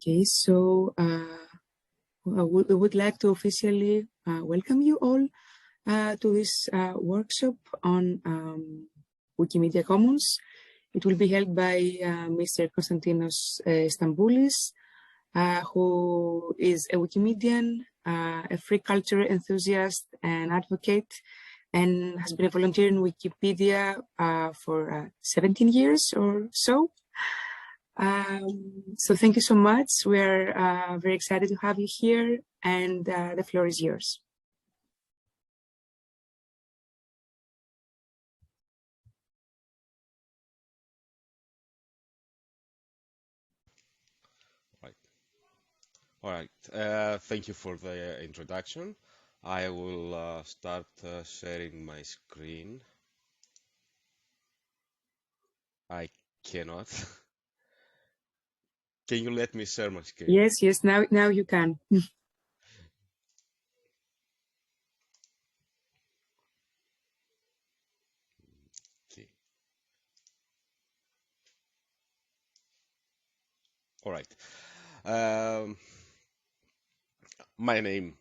Okay, so I would like to officially welcome you all to this workshop on Wikimedia Commons. It will be held by Mr. Konstantinos Stampoulis, who is a Wikimedian, a free culture enthusiast and advocate, and has been a volunteer in Wikipedia for 17 years or so. So thank you so much. We're very excited to have you here, and the floor is yours. All right. Thank you for the introduction. I will start sharing my screen. I cannot. Can you let me share my screen? Yes, now you can. Okay. All right. My name,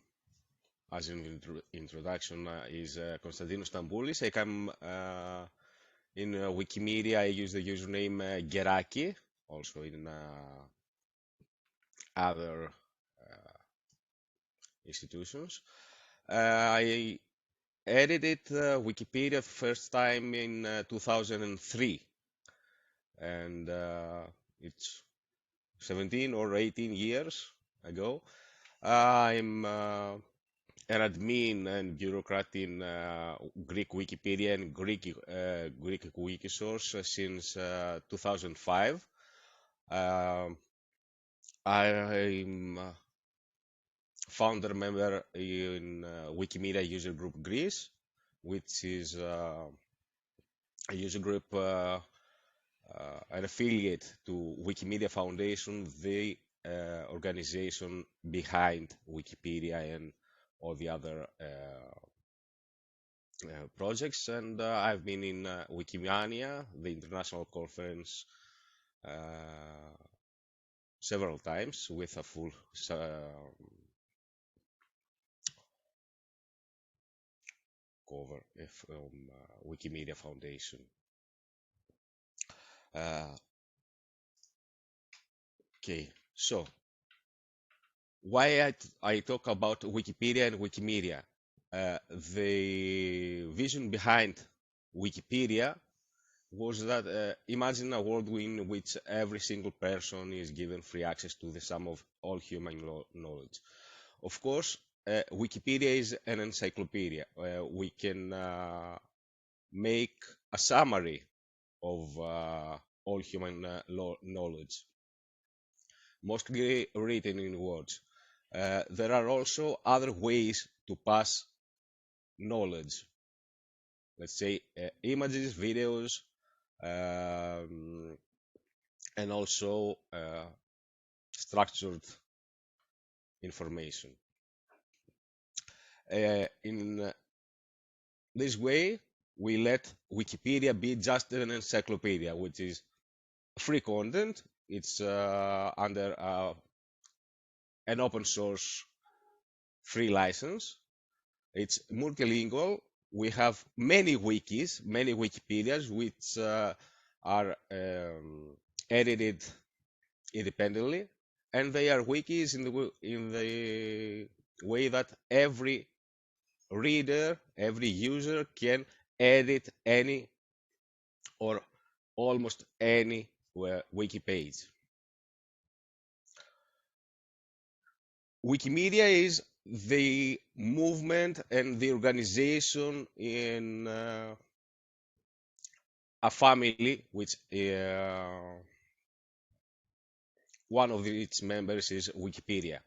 as in introduction, is Konstantinos Stampoulis. I come in Wikimedia. I use the username Geraki, also in other institutions. I edited Wikipedia first time in 2003, and it's 17 or 18 years ago. I'm an admin and bureaucrat in Greek Wikipedia and Greek Wikisource since 2005. I'm founder member in Wikimedia User Group Greece, which is a user group, an affiliate to Wikimedia Foundation, the organization behind Wikipedia and all the other projects. And I've been in Wikimania, the international conference, several times with a full cover from Wikimedia Foundation. Okay, so why I talk about Wikipedia and Wikimedia? The vision behind Wikipedia was that imagine a world in which every single person is given free access to the sum of all human knowledge. Of course, Wikipedia is an encyclopedia. We can make a summary of all human knowledge, mostly written in words. There are also other ways to pass knowledge. Let's say images, videos, and also structured information. In this way, we let Wikipedia be just an encyclopedia, which is free content. It's under an open source free license. It's multilingual. We have many wikis, many Wikipedias, which are edited independently, and they are wikis in the way that every reader, every user can edit any or almost any wiki page. Wikimedia is the movement and the organization in a family which one of its members is Wikipedia.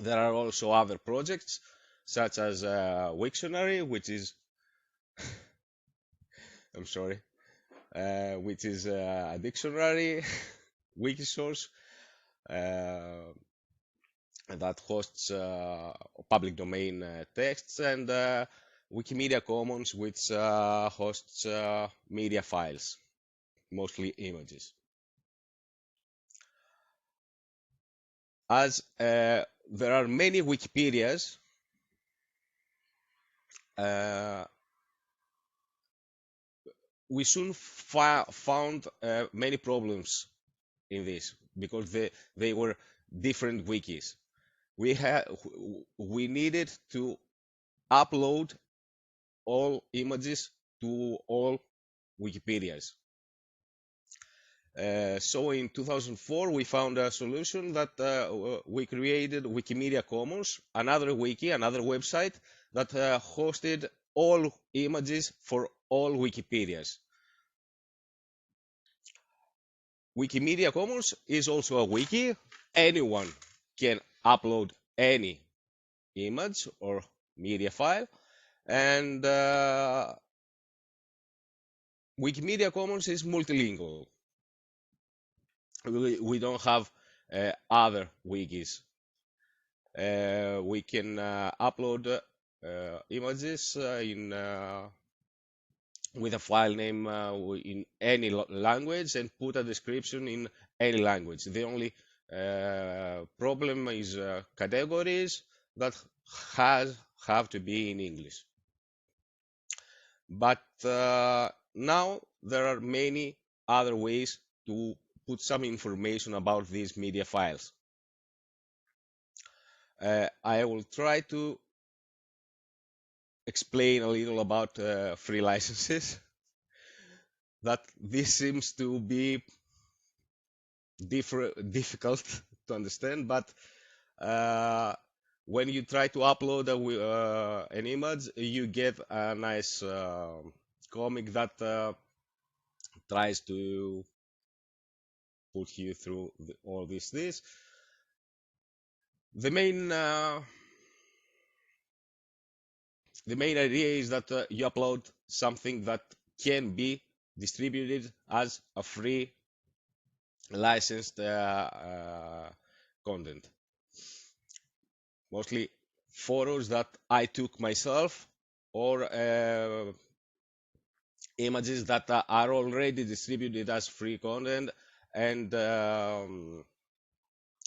There are also other projects such as Wiktionary, which is I'm sorry, which is a dictionary, Wikisource, that hosts public domain texts, and Wikimedia Commons, which hosts media files, mostly images. as there are many Wikipedias, we soon found many problems in this, because they were different wikis. We needed to upload all images to all Wikipedias. So in 2004, we found a solution that we created Wikimedia Commons, another wiki, another website that hosted all images for all Wikipedias. Wikimedia Commons is also a wiki. Anyone can upload any image or media file, and Wikimedia Commons is multilingual. We don't have other wikis. We can upload images with a file name in any language and put a description in any language. The only problem is categories that have to be in English. But now there are many other ways to put some information about these media files. I will try to explain a little about free licenses. That this seems to be difficult to understand, but when you try to upload an image, you get a nice comic that tries to put you through all this. The main idea is that you upload something that can be distributed as a free licensed content. Mostly photos that I took myself, or images that are already distributed as free content, and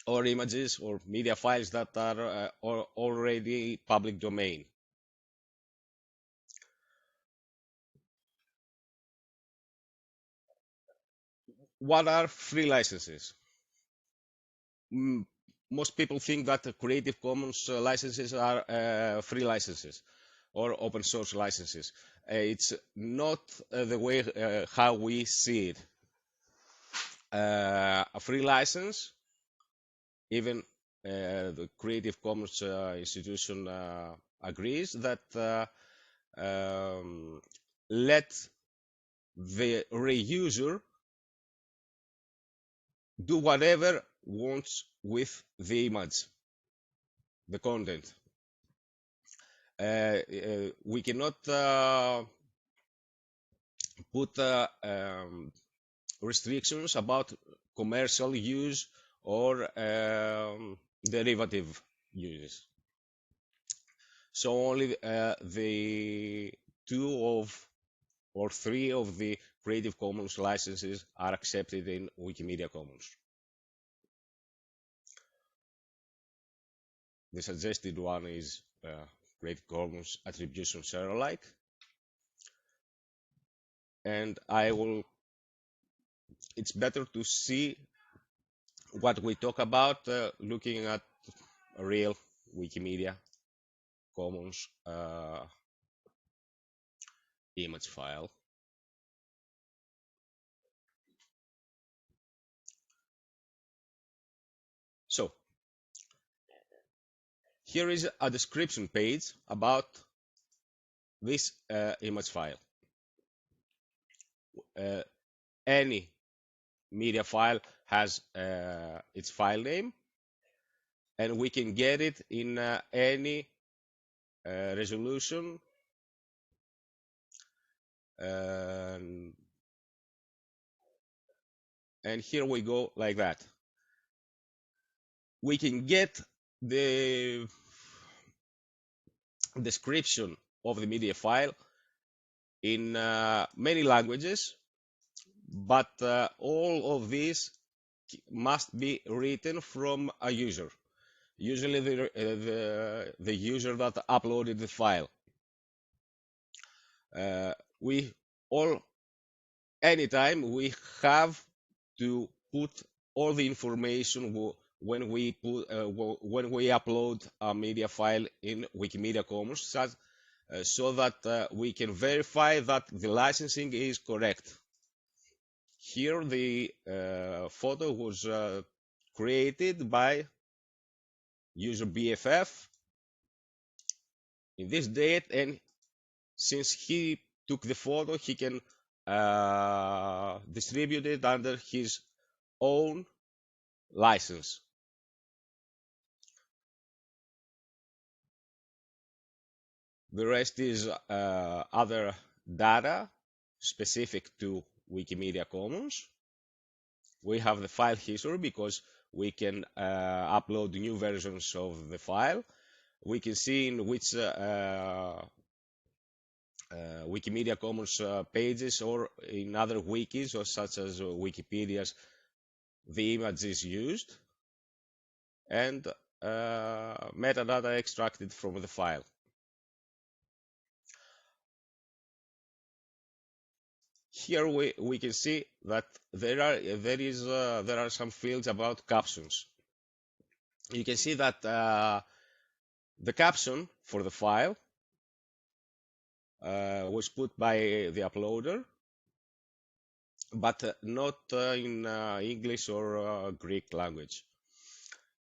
or images or media files that are already public domain. What are free licenses? Most people think that the Creative Commons licenses are free licenses or open source licenses. It's not the way how we see it. A free license, even the Creative Commons institution agrees that let the reuser do whatever wants with the image, the content. We cannot put restrictions about commercial use or derivative uses. So only the 2 or 3 of the Creative Commons licenses are accepted in Wikimedia Commons. The suggested one is Creative Commons Attribution Share Alike, and it's better to see what we talk about looking at a real Wikimedia Commons image file. So here is a description page about this image file. Any media file has its file name, and we can get it in any resolution, and here we go like that. We can get the description of the media file in many languages, but all of these must be written from a user, usually the user that uploaded the file. Anytime we have to put all the information when we upload a media file in Wikimedia Commons, so that we can verify that the licensing is correct. Here the photo was created by user BFF in this date, and since he took the photo, he can distribute it under his own license. The rest is other data specific to Wikimedia Commons. We have the file history because we can upload new versions of the file. We can see in which Wikimedia Commons pages or in other wikis, or such as Wikipedia's, the image is used, and metadata extracted from the file. Here we can see that there are some fields about captions. You can see that the caption for the file was put by the uploader, but not in English or Greek language.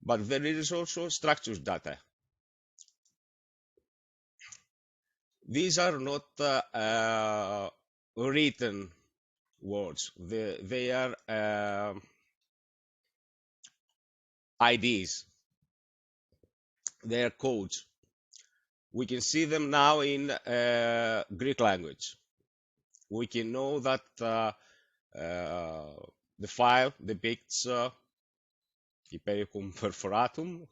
But there is also structured data. These are not written words. They are IDs. They are codes. We can see them now in Greek language. We can know that the file depicts Hypericum perforatum,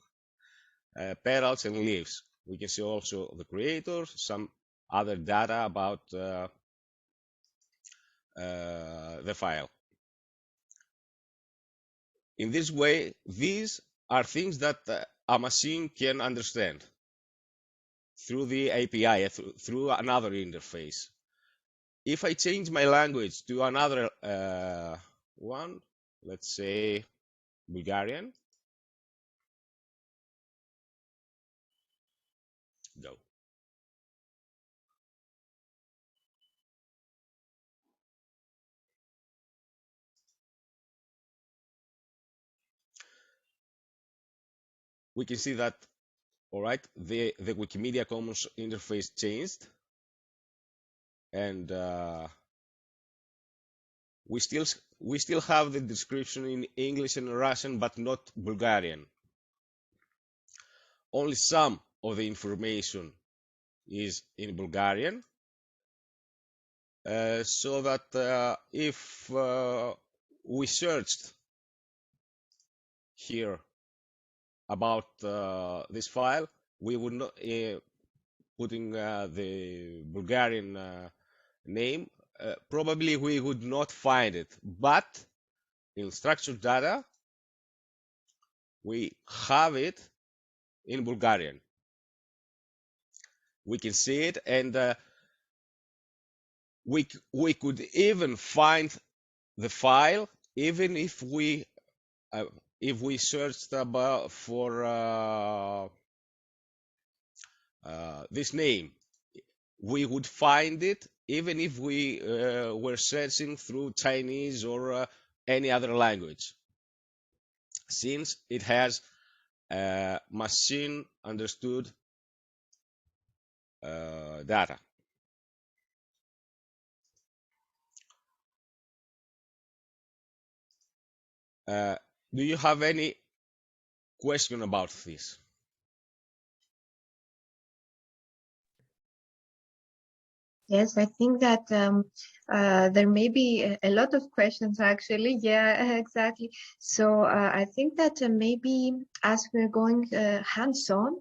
petals and leaves. We can see also the creator, some other data about the file. In this way, these are things that a machine can understand through the API, through another interface. If I change my language to another one, let's say Bulgarian, go. We can see that, all right, the Wikimedia Commons interface changed, and we still have the description in English and Russian, but not Bulgarian. Only some of the information is in Bulgarian, so that if we searched here about this file, we would not putting the Bulgarian name, probably we would not find it. But in structured data, we have it in Bulgarian. We can see it, and we could even find the file even if we searched about for this name. We would find it even if we were searching through Chinese or any other language, since it has machine understood data. Do you have any question about this? Yes, I think that there may be a lot of questions actually. Yeah, exactly. So I think that maybe as we're going hands-on,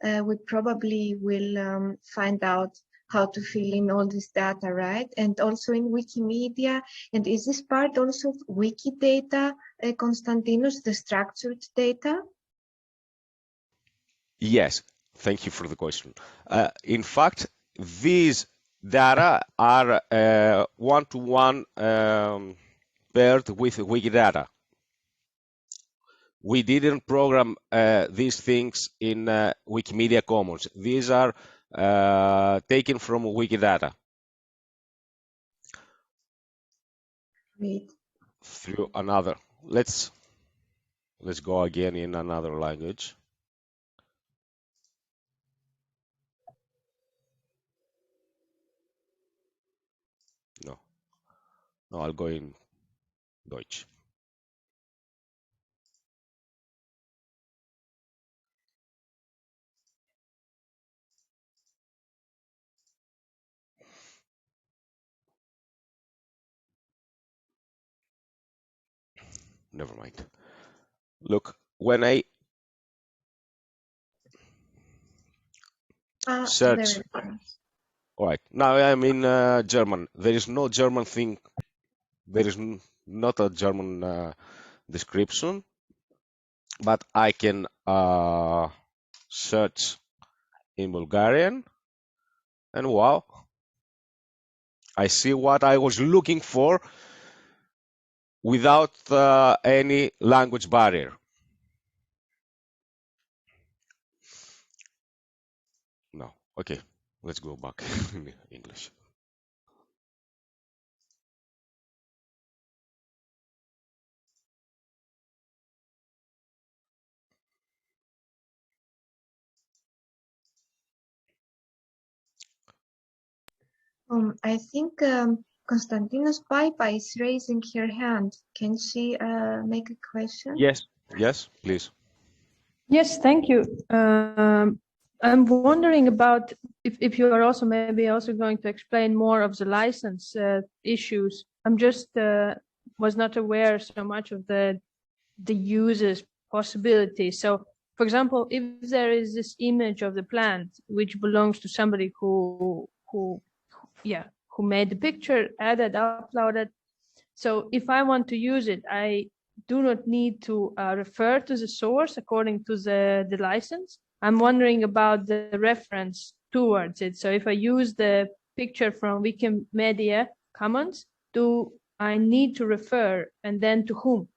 we probably will find out how to fill in all this data, right? And also in Wikimedia. And is this part also of Wikidata, Konstantinos, the structured data? Yes, thank you for the question. In fact, these data are one-to-one paired with Wikidata. We didn't program these things in Wikimedia Commons. These are taken from Wikidata. Great. Through another. Let's go again in another language. No, I'll go in Deutsch. Never mind. Look, when I search, all right, now I'm in German. There is no German thing. There is not a German description, but I can search in Bulgarian, and wow, I see what I was looking for without any language barrier. No, okay, let's go back in English. I think Konstantinos Baiba is raising her hand. Can she make a question? Yes, please. Yes, thank you. I'm wondering about if you are also maybe also going to explain more of the license issues. I'm just was not aware so much of the user's possibilities. So, for example, if there is this image of the plant which belongs to somebody who made the picture, added, uploaded. So if I want to use it, I do not need to refer to the source according to the license. I'm wondering about the reference towards it. So if I use the picture from Wikimedia Commons, do I need to refer, and then to whom?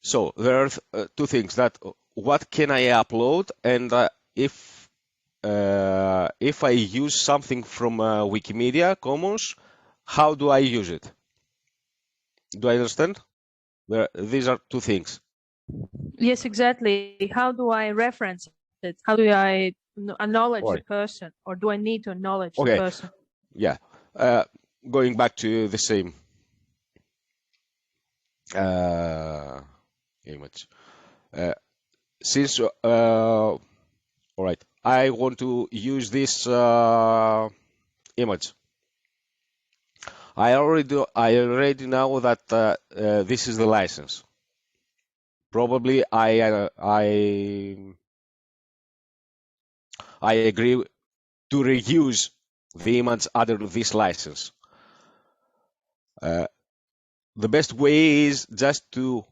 So there are two things: that what can I upload, and if I use something from Wikimedia Commons, how do I use it? Do I understand? These are two things. Yes, exactly. How do I reference it? How do I acknowledge the person, or do I need to acknowledge the person? Yeah. Going back to the same image. Since all right, I want to use this image. I already know that this is the license. Probably I agree to reuse the image under this license. The best way is just to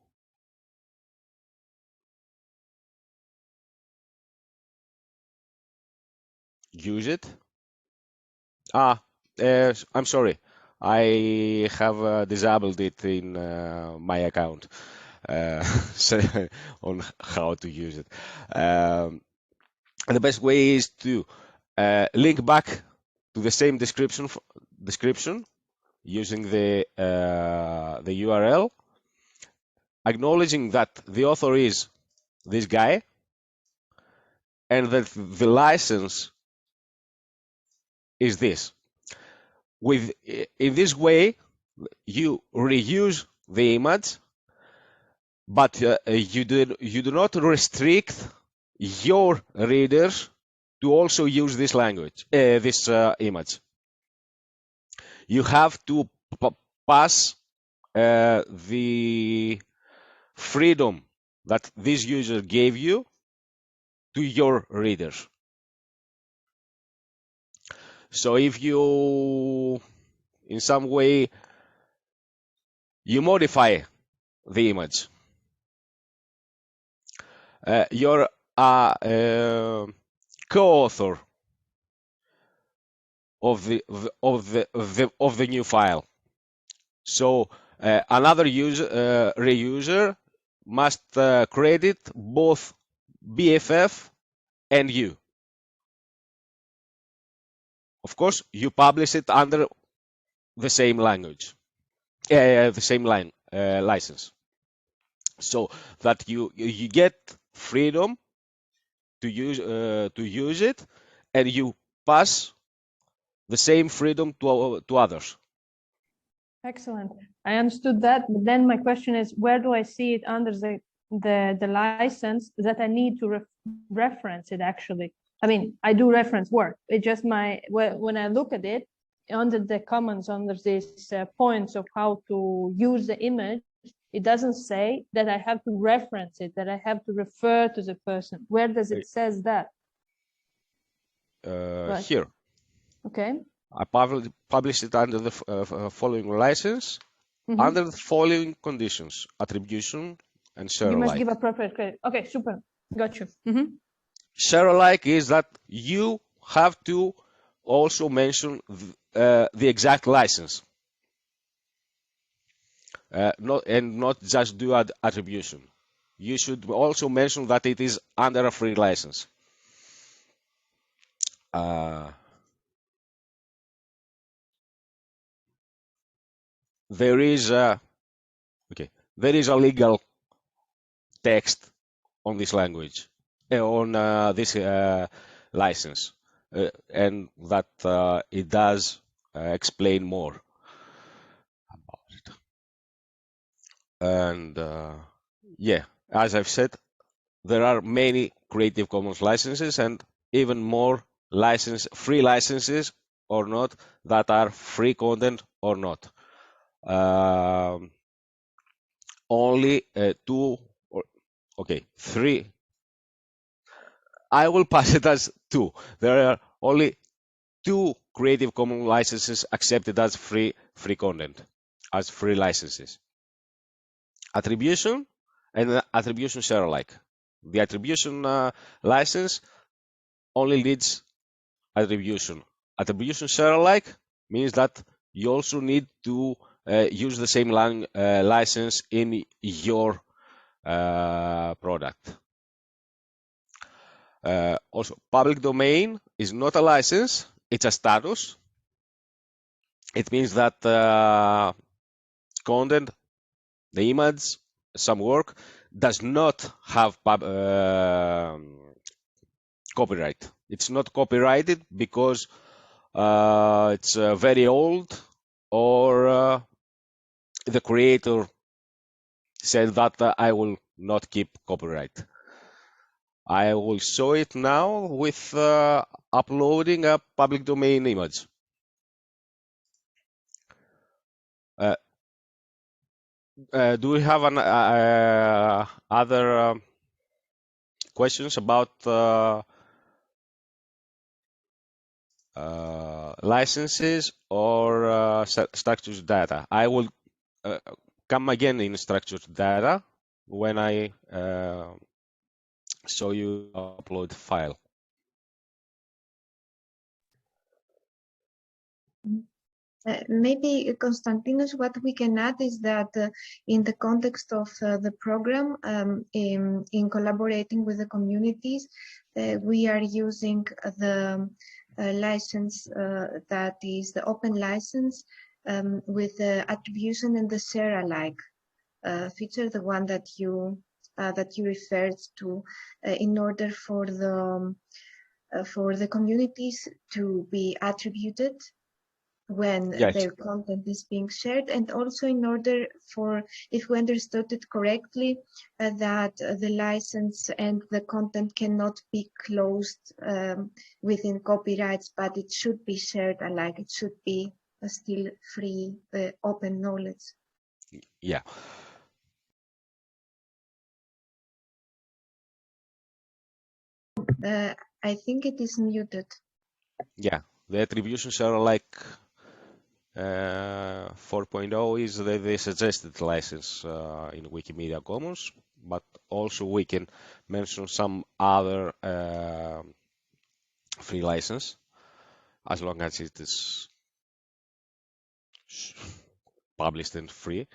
use it. I'm sorry. I have disabled it in my account on how to use it. The best way is to link back to the same description using the URL, acknowledging that the author is this guy and that the license is this. In this way, you reuse the image, but you do not restrict your readers to also use this language, this image. You have to pass the freedom that this user gave you to your readers. So if you, in some way, you modify the image, you're a co-author of the new file. So another reuser must credit both BFF and you. Of course, you publish it under the same language, the same license, so that you get freedom to use it, and you pass the same freedom to others. Excellent. I understood that, but then my question is, where do I see it under the license that I need to reference it actually? I mean, I do reference work. It just when I look at it under the Commons, under these points of how to use the image, it doesn't say that I have to reference it, that I have to refer to the person. Where does it says that? Right. Here. Okay. I published it under the following license, under the following conditions: attribution and share alike. You must give appropriate credit. Okay, super. Got you. Share alike is that you have to also mention the exact license, not just do attribution. You should also mention that it is under a free license. There is a legal text on this language, on this license, and that it does explain more about it. And yeah, as I've said, there are many Creative Commons licenses and even more free licenses or not, that are free content or not. Only three. I will pass it as two. There are only two Creative Commons licenses accepted as free content, as free licenses: attribution and attribution share alike. The attribution license only leads attribution. Attribution share alike means that you also need to use the same license in your product. Also, public domain is not a license, it's a status. It means that content, the image, some work, does not have copyright. It's not copyrighted because it's very old, or the creator said that I will not keep copyright. I will show it now with uploading a public domain image. Do we have other questions about licenses or structured data? I will come again in structured data when I show you upload file. Maybe, Konstantinos, what we can add is that in the context of the program, in collaborating with the communities, we are using the license that is the open license with the attribution and the share alike feature, the one that you referred to, in order for the communities to be attributed when their content is being shared, and also in order for, if we understood it correctly, that the license and the content cannot be closed within copyrights, but it should be shared alike. It should be still free, open knowledge. Yeah. I think it is muted. Yeah, the attributions are like 4.0 is the suggested license in Wikimedia Commons, but also we can mention some other free license as long as it is published and free.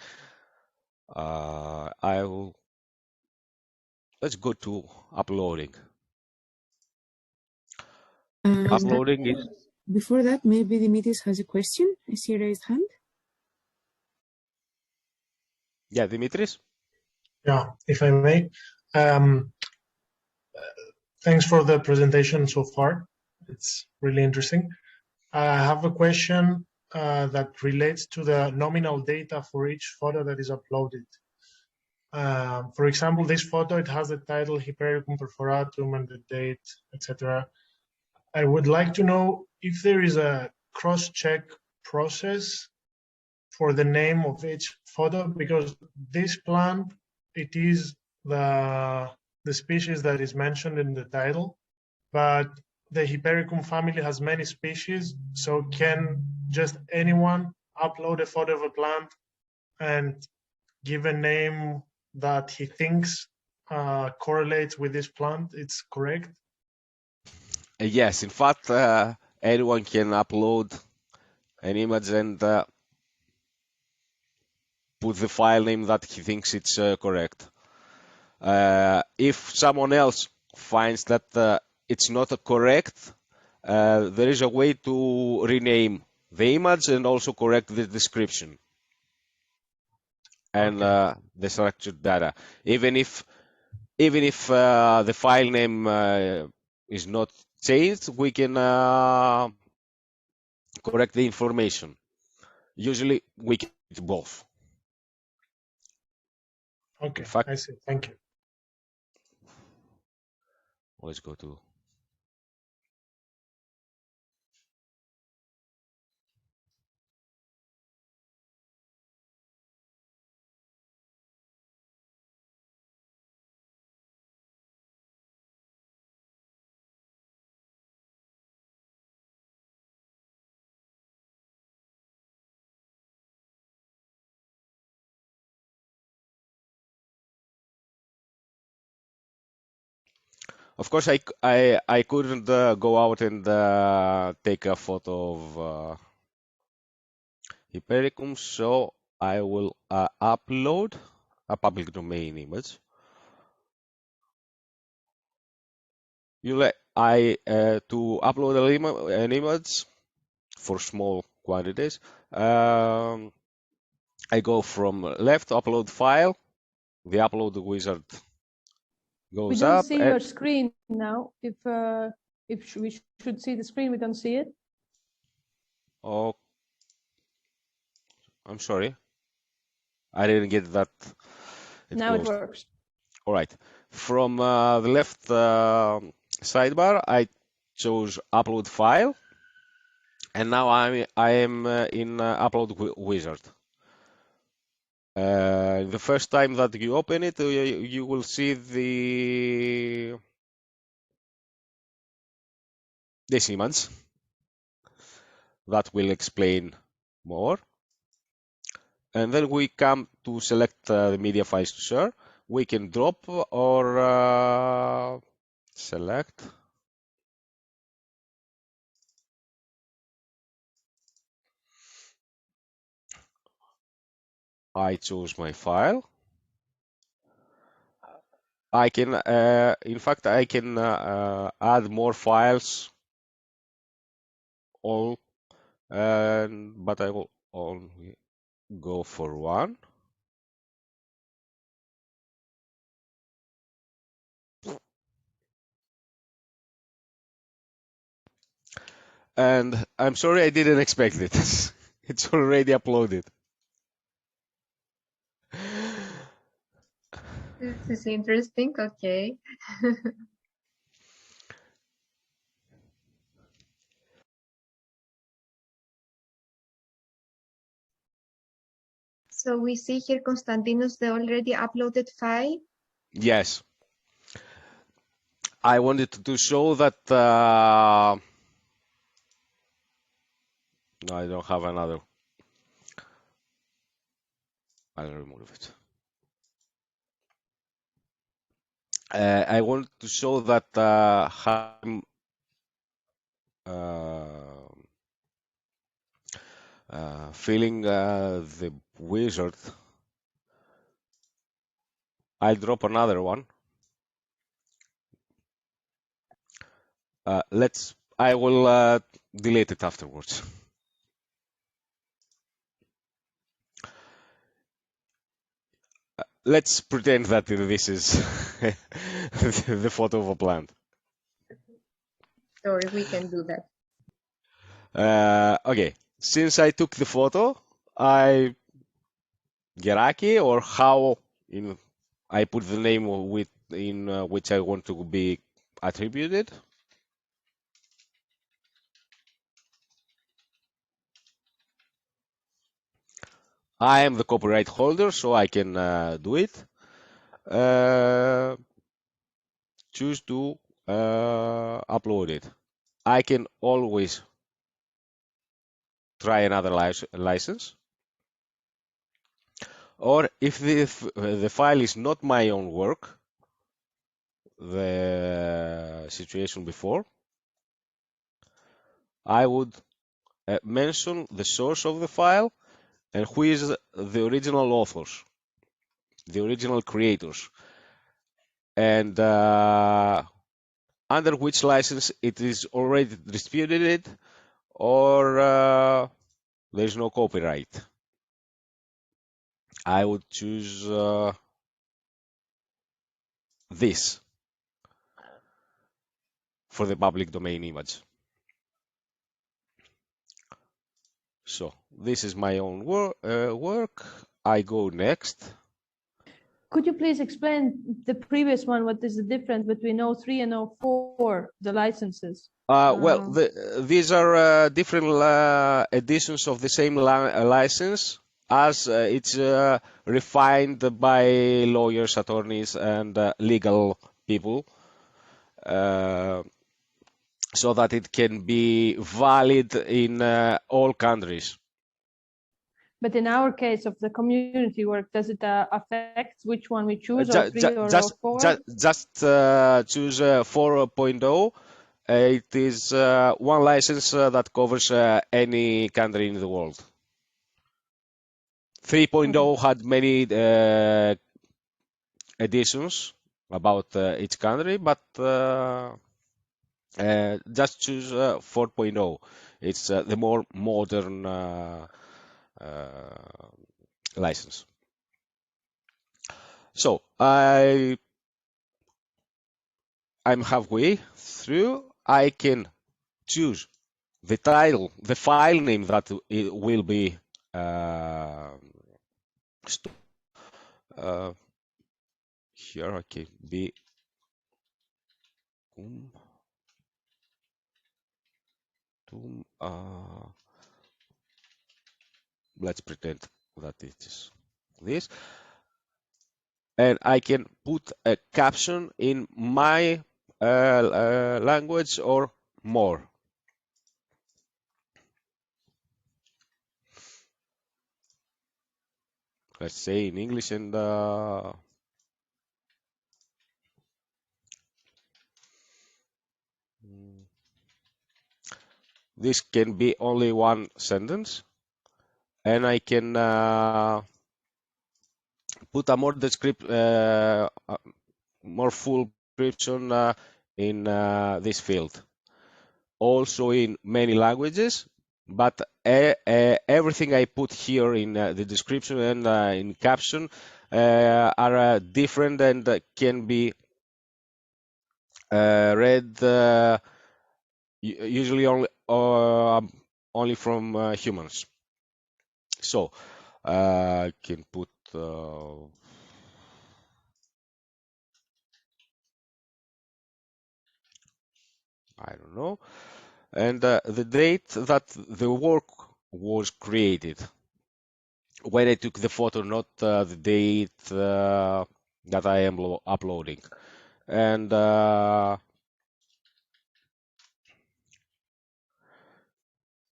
Let's go to uploading. Uploading is. Before that, maybe Dimitris has a question. I see a raised hand. Yeah, Dimitris? Yeah, if I may. Thanks for the presentation so far. It's really interesting. I have a question that relates to the nominal data for each photo that is uploaded. For example, this photo, it has the title Hypericum perforatum and the date, etc. I would like to know if there is a cross-check process for the name of each photo, because this plant, it is the species that is mentioned in the title, but the Hypericum family has many species, so can just anyone upload a photo of a plant and give a name that he thinks correlates with this plant? It's correct? Yes, in fact, anyone can upload an image and put the file name that he thinks it's correct. If someone else finds that it's not correct, there is a way to rename the image and also correct the description and the structured data. Even if the file name is not changed, we can correct the information. Usually we can do both. Okay, In fact, I see. Thank you. let's go to. Of course, I couldn't go out and take a photo of Hypericum, so I will upload a public domain image. To upload an image for small quantities, I go from left, upload file, the upload wizard goes we don't up. See your screen now. If we should see the screen, we don't see it. Oh, I'm sorry. I didn't get that. Now it works. All right. From the left sidebar, I chose upload file, and now I am in upload wizard. The first time that you open it, you will see this image that will explain more. And then we come to select the media files to share. We can drop or select. I choose my file. I can, in fact, I can add more files. But I will only go for one. And I'm sorry I didn't expect it. It's already uploaded. This is interesting. Okay. So we see here, Konstantinos, the already uploaded file. Yes. I wanted to show that No, I don't have another. I'll remove it. I want to show that I'm feeling the wizard. I'll drop another one. I will delete it afterwards. Let's pretend that this is the photo of a plant. Sorry, we can do that. Okay, since I took the photo, I Geraki, or how I put the name in which I want to be attributed. I am the copyright holder, so I can do it. Choose to upload it. I can always try another license. Or if the file is not my own work, the situation before, I would mention the source of the file and who is the original authors, the original creators, and under which license it is already distributed, or there is no copyright. I would choose this for the public domain image. So this is my own work. I go next. Could you please explain the previous one? What is the difference between 03 and 04, the licenses? Well, these are different editions of the same license, as it's refined by lawyers, attorneys, and legal people, so that it can be valid in all countries. But in our case of the community work, does it affect which one we choose, 03 or 04? Just choose 4.0. It is one license that covers any country in the world. 3.0 had many editions about each country, but just choose 4.0. It's the more modern license. So I'm halfway through. I can choose the title, the file name that it will be here. I can be let's pretend that it is this, and I can put a caption in my language or more. Let's say in English, and this can be only one sentence, and I can put a more more full description in this field. Also in many languages, but everything I put here in the description and in caption are different and can be read usually only from humans. So I can put I don't know, and the date that the work was created. When I took the photo, not the date that I am uploading. And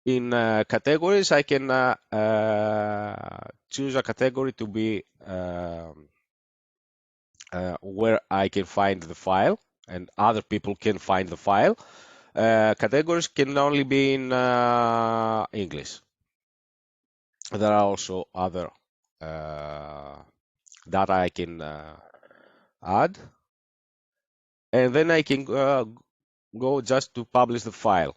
in categories, I can choose a category to be where I can find the file and other people can find the file. Categories can only be in English. There are also other data I can add, and then I can go just to publish the file.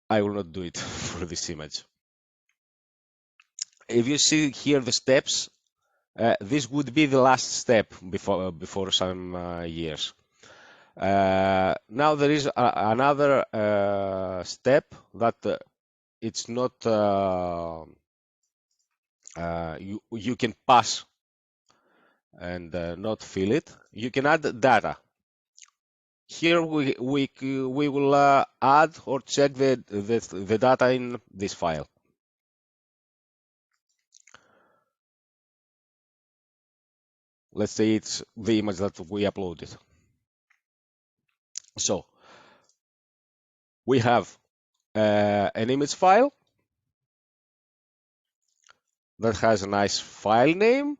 I will not do it for this image. If you see here the steps, this would be the last step before some years. Now there is another step that it's not you can pass and not fill it. You can add data. Here we will add or check the data in this file. Let's say it's the image that we uploaded. So we have an image file that has a nice file name.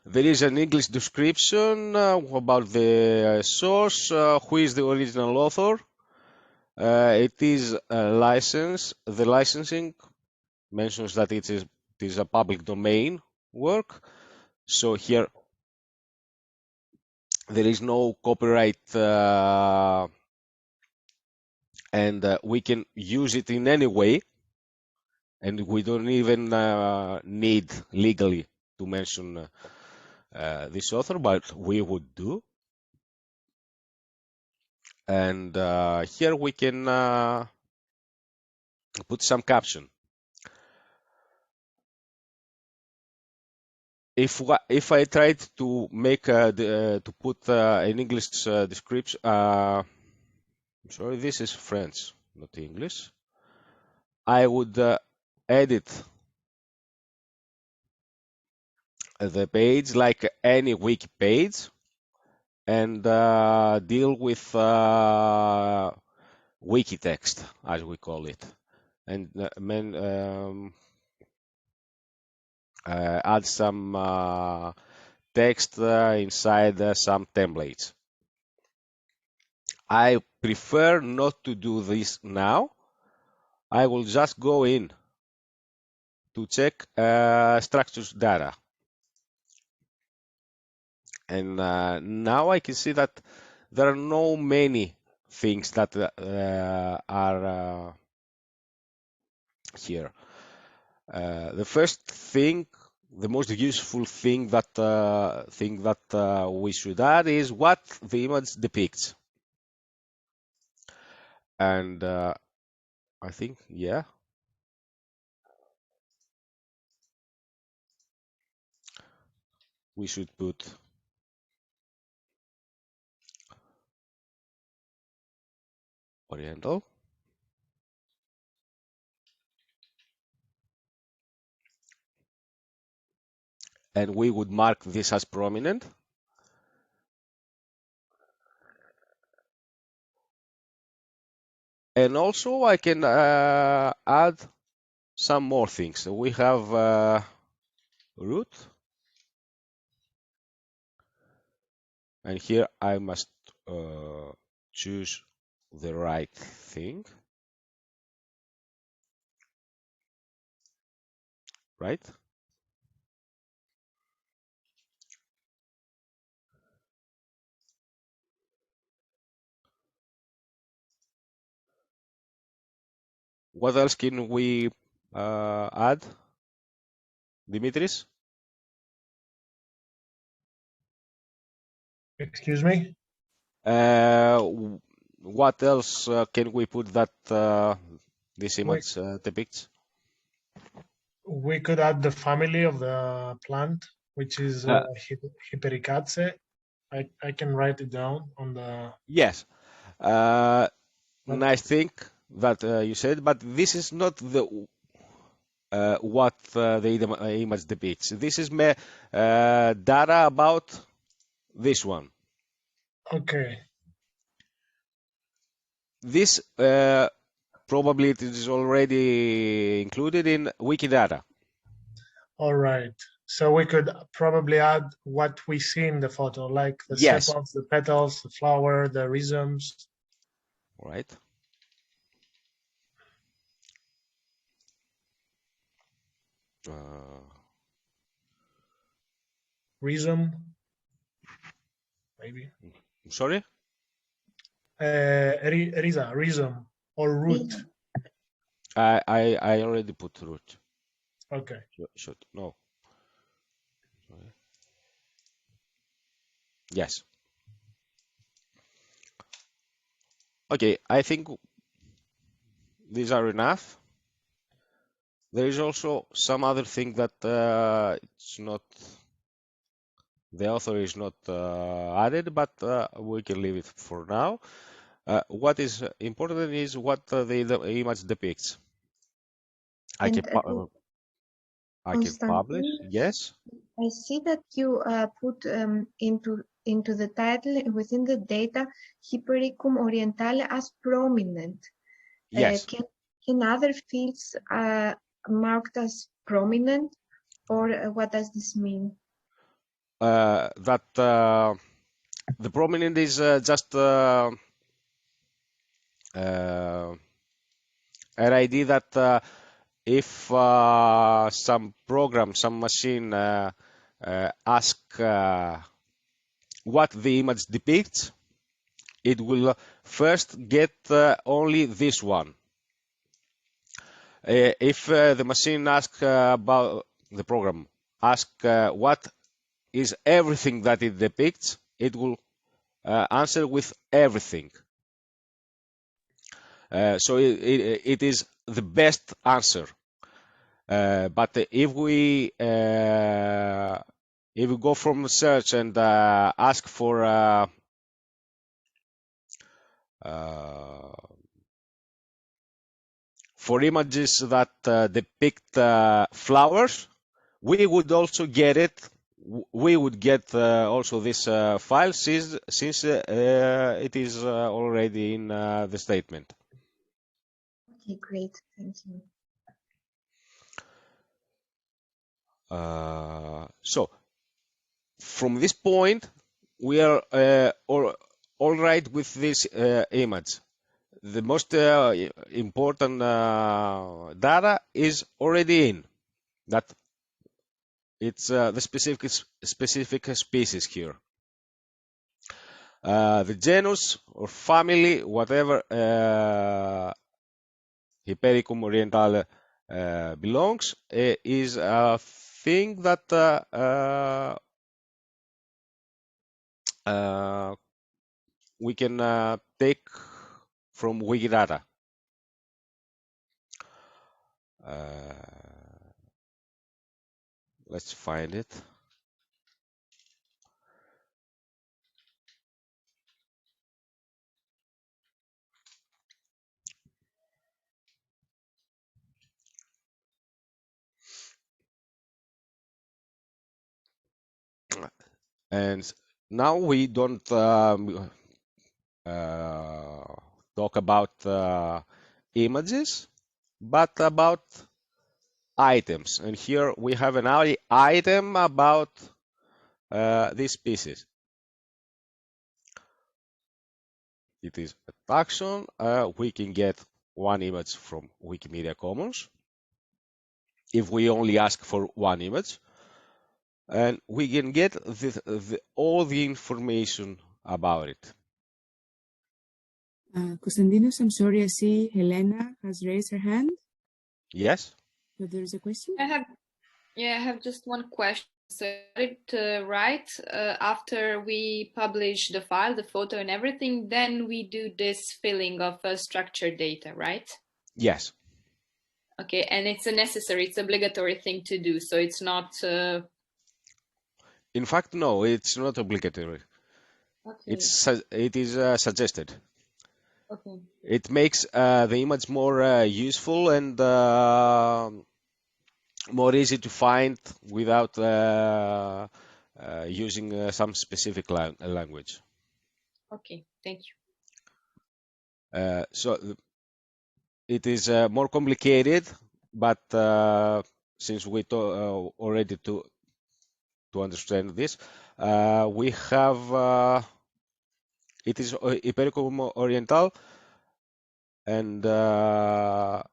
There is an English description about the source, who is the original author. It is a license. The licensing mentions that it is a public domain work. So here there is no copyright and we can use it in any way. And we don't even need legally to mention this author, but we would do. And here we can put some caption. If I tried to make to put an English description, I'm sorry, this is French, not English. I would edit the page like any wiki page and deal with wiki text, as we call it, and add some text inside some templates. I prefer not to do this now. I will just go in to check structures data. And now I can see that there are no many things that are here. The first thing, the most useful thing that we should add is what the image depicts. And I think, yeah. We should put Oriental. And we would mark this as prominent. And also I can add some more things. We have root. And here I must choose the right thing. Right? What else can we add? Dimitris? Excuse me? What else can we put that this image depicts? We could add the family of the plant, which is Hypericatse. I can write it down on the... Yes. Nice thing that you said, but this is not the what the image depicts. This is data about this one. Okay. this probably it is already included in Wikidata. All right. So we could probably add what we see in the photo, like the Yes. sepals, the petals, the flower, the rhizomes. All right. Rhizome, maybe. Sorry? Rhizome or root. I already put root. Okay. Should no. Sorry. Yes. Okay, I think these are enough. There is also some other thing that it's not, the author is not added, but we can leave it for now. What is important is what the image depicts. I can publish, yes. I see that you put into the title within the data Hypericum Orientale as prominent. Yes. Can other fields marked as prominent, or what does this mean? That the prominent is just an idea that if some program, some machine ask what the image depicts, it will first get only this one. If the machine asks about the program, what is everything that it depicts, it will answer with everything. So it is the best answer. But if we go from the search and ask for images that depict flowers, we would also get it. We would get also this file since it is already in the statement. Okay, great, thank you. So from this point, we are all right with this image. The most important data is already in. That it's the specific species here. The genus or family, whatever Hypericum orientale belongs, is a thing that we can take from Wikidata. Let's find it. And now we don't talk about images, but about items. And here we have an item about this species. It is a taxon. We can get one image from Wikimedia Commons if we only ask for one image. And we can get all the information about it. Konstantinos, I'm sorry, I see Jelena has raised her hand. Yes? So there is a question? I have just one question. So right after we publish the file, the photo and everything, then we do this filling of structured data, right? Yes. Okay, and it's it's obligatory thing to do, so it's not... In fact, no, it's not obligatory. Okay. It is suggested. Okay. It makes the image more useful and more easy to find without using some specific language. Okay, thank you. So it is more complicated, but since we already to understand this, we have it is Ibericum Oriental, and the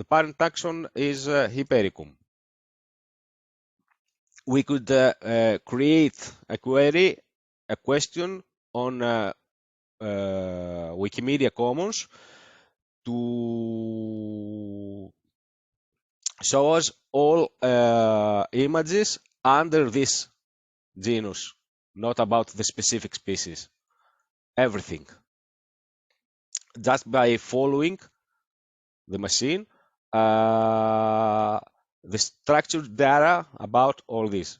parent taxon is Hypericum. We could create a query, a question on Wikimedia Commons to show us all images under this genus, not about the specific species, everything. Just by following the machine, the structured data about all this.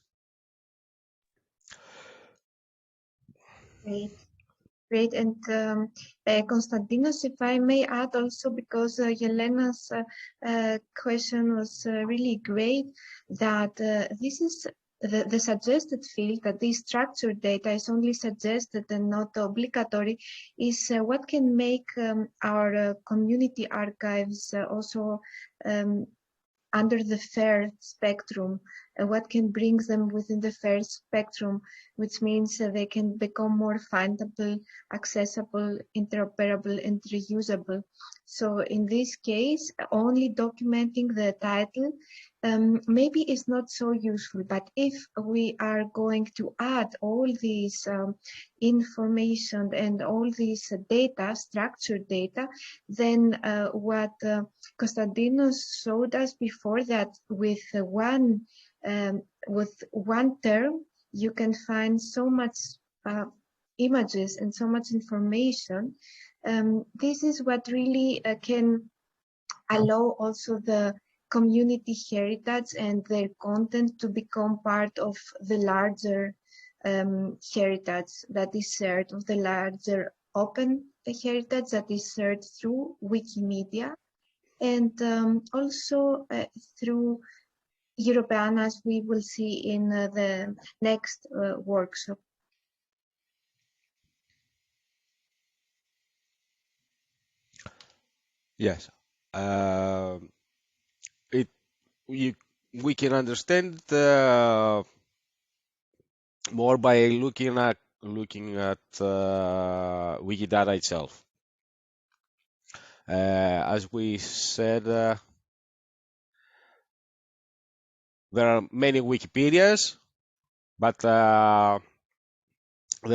Great. And Konstantinos, if I may add also, because Jelena's question was really great, that this is the suggested field, that this structured data is only suggested and not obligatory, is what can make our community archives also under the FAIR spectrum, what can bring them within the FAIR spectrum, which means they can become more findable, accessible, interoperable, and reusable. So in this case, only documenting the title maybe is not so useful, but if we are going to add all these information and all this data, structured data, then what Konstantinos showed us before, that with one term you can find so much images and so much information. This is what really can allow also the community heritage and their content to become part of the larger heritage that is shared, of the larger open heritage that is shared through Wikimedia, and also through European, as we will see in the next workshop. Yes, we can understand more by looking at Wikidata itself. As we said, there are many Wikipedias, but there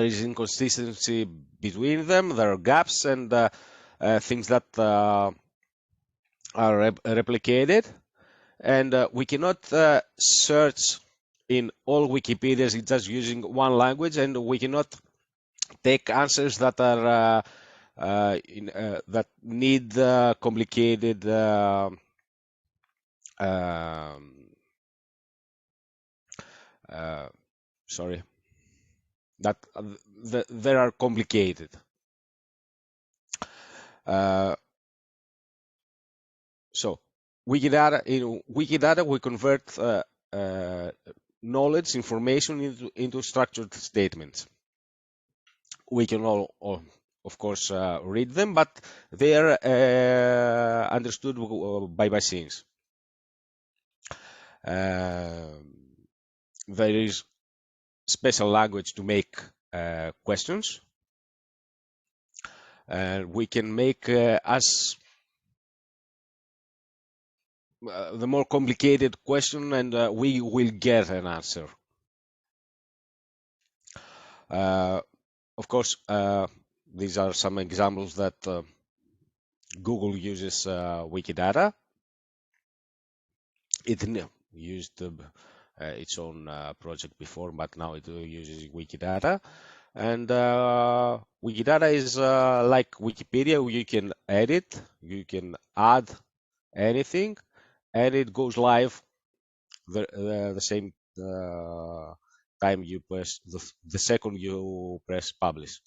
is inconsistency between them. There are gaps and things that are replicated, and we cannot search in all Wikipedias just using one language, and we cannot take answers that are that need complicated sorry, that they are complicated. So in Wikidata we convert knowledge, information into structured statements. We can all of course read them, but they are understood by machines. There is special language to make questions, and we can make as the more complicated question, and we will get an answer. Of course, these are some examples that Google uses Wikidata. It used its own project before, but now it uses Wikidata. And Wikidata is like Wikipedia. You can edit, you can add anything, and it goes live the same time you press the second you press publish.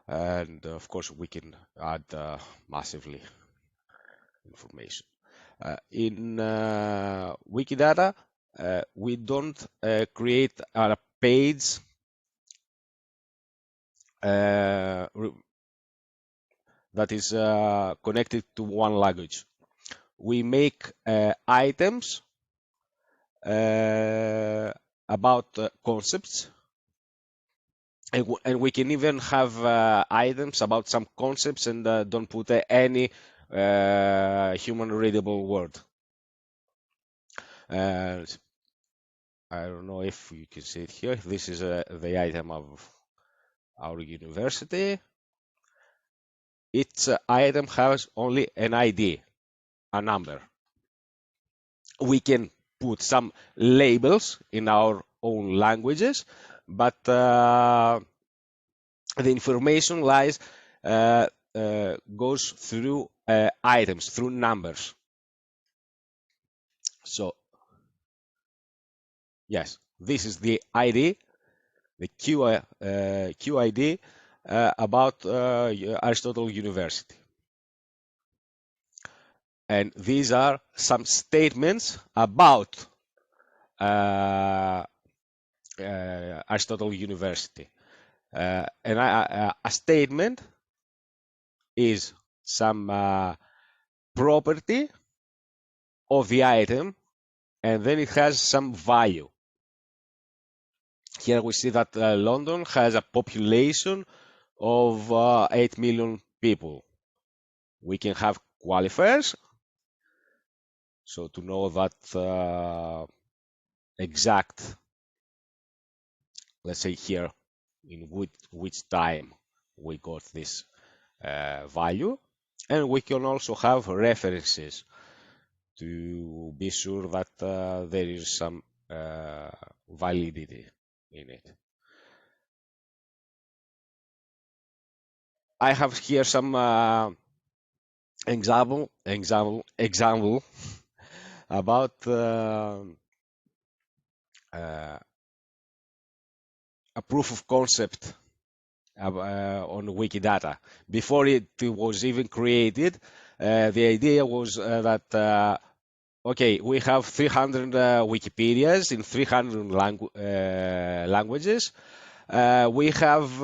And of course we can add massively information. In Wikidata we don't create a page that is connected to one language. We make items about concepts, and we can even have items about some concepts and don't put any human readable word. I don't know if you can see it here. This is the item of our university. Its item has only an ID, a number. We can put some labels in our own languages, but the information lies goes through items, through numbers. So yes, this is the ID, the QID about Aristotle University. And these are some statements about Aristotle University. And a statement is some property of the item, and then it has some value. Here we see that London has a population of 8 million people. We can have qualifiers, so to know that exact, let's say here, in which time we got this value, and we can also have references to be sure that there is some validity in it. I have here some example about a proof of concept on Wikidata. Before it was even created, the idea was that okay, we have 300 Wikipedias in 300 languages. We have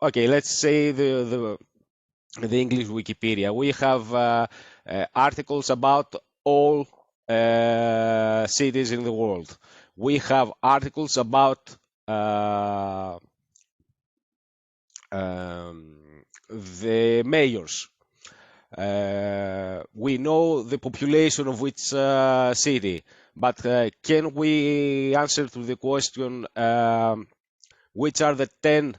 okay, let's say the English Wikipedia. We have articles about all cities in the world. We have articles about the mayors. We know the population of which city, but can we answer to the question which are the 10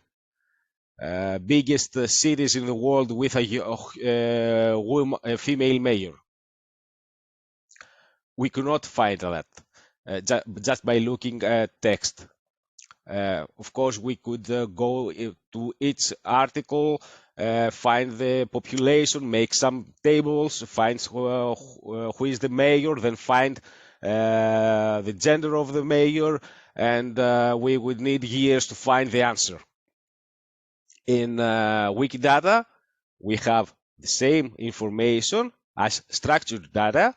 biggest cities in the world with a female mayor? We cannot find that just by looking at text. Of course, we could go to each article, find the population, make some tables, find who is the mayor, then find the gender of the mayor, and we would need years to find the answer. In Wikidata, we have the same information as structured data,